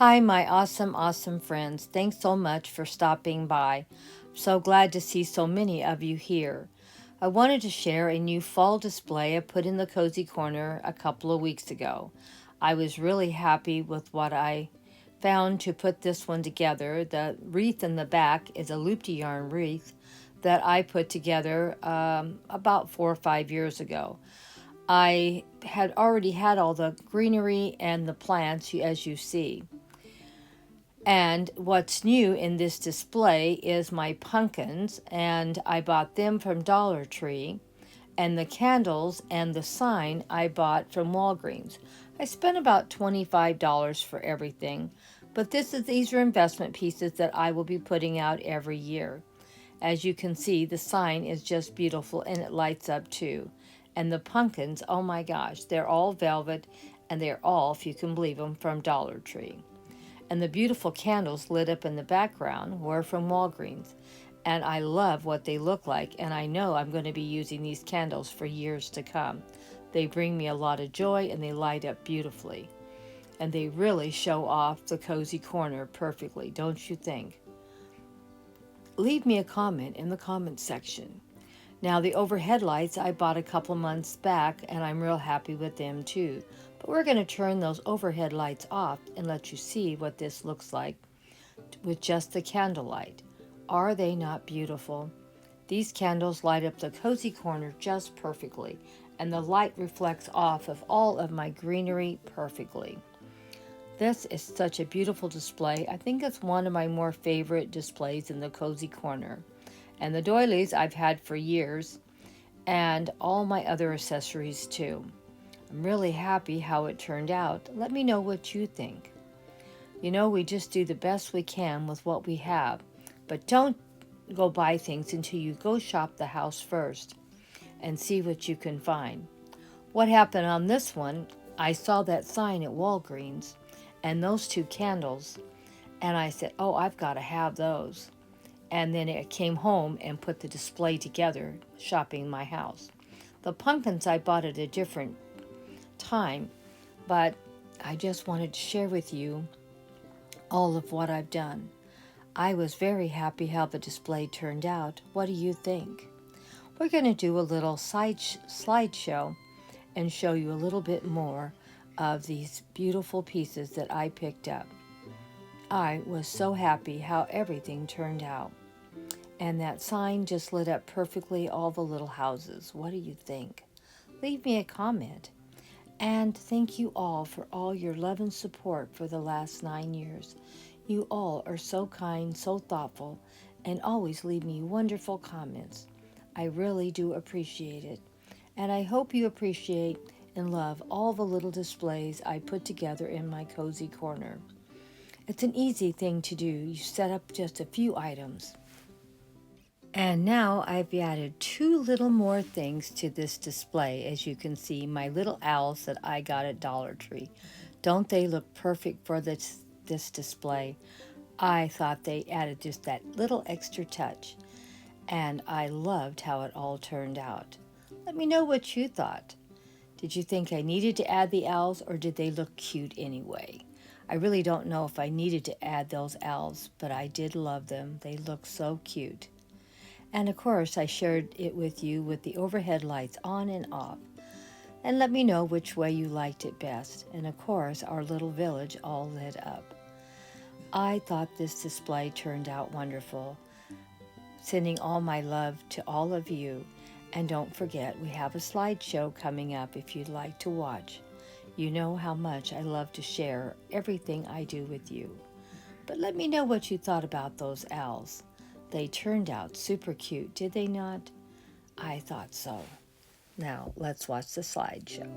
Hi, my awesome friends. Thanks so much for stopping by. I'm so glad to see so many of you here. I wanted to share a new fall display I put in the cozy corner a couple of weeks ago. I was really happy with what I found to put this one together. The wreath in the back is a looped yarn wreath that I put together about 4 or 5 years ago. I had already had all the greenery and the plants, as you see. And what's new in this display is my pumpkins, and I bought them from Dollar Tree, and the candles and the sign I bought from Walgreens. I spent about $25 for everything, but these are investment pieces that I will be putting out every year. As you can see, the sign is just beautiful and it lights up too. And the pumpkins, oh my gosh, they're all velvet and they're all, if you can believe them, from Dollar Tree. And the beautiful candles lit up in the background were from Walgreens. And I love what they look like, and I know I'm going to be using these candles for years to come. They bring me a lot of joy and they light up beautifully. And they really show off the cozy corner perfectly, don't you think? Leave me a comment in the comment section. Now, the overhead lights I bought a couple months back, and I'm real happy with them too. But we're going to turn those overhead lights off and let you see what this looks like with just the candlelight. Are they not beautiful? These candles light up the cozy corner just perfectly, and the light reflects off of all of my greenery perfectly. This is such a beautiful display. I think it's one of my more favorite displays in the cozy corner. And the doilies I've had for years, and all my other accessories too. I'm really happy how it turned out. Let me know what you think. You know, we just do the best we can with what we have, but don't go buy things until you go shop the house first and see what you can find. What happened on this one, I saw that sign at Walgreens and those two candles, and I said, oh, I've got to have those. And then I came home and put the display together, shopping my house. The pumpkins I bought at a different time, but I just wanted to share with you all of what I've done. I was very happy how the display turned out. What do you think? We're going to do a little slideshow and show you a little bit more of these beautiful pieces that I picked up. I was so happy how everything turned out. And that sign just lit up perfectly all the little houses. What do you think? Leave me a comment. And thank you all for all your love and support for the last 9 years. You all are so kind, so thoughtful, and always leave me wonderful comments. I really do appreciate it. And I hope you appreciate and love all the little displays I put together in my cozy corner. It's an easy thing to do. You set up just a few items. And now I've added 2 little more things to this display. As you can see, my little owls that I got at Dollar Tree. Don't they look perfect for this display? I thought they added just that little extra touch, and I loved how it all turned out. Let me know what you thought. Did you think I needed to add the owls, or did they look cute anyway? I really don't know if I needed to add those owls, but I did love them. They look so cute. And of course, I shared it with you with the overhead lights on and off. And let me know which way you liked it best. And of course, our little village all lit up. I thought this display turned out wonderful. Sending all my love to all of you. And don't forget, we have a slideshow coming up if you'd like to watch. You know how much I love to share everything I do with you. But let me know what you thought about those owls. They turned out super cute, did they not? I thought so. Now, let's watch the slideshow.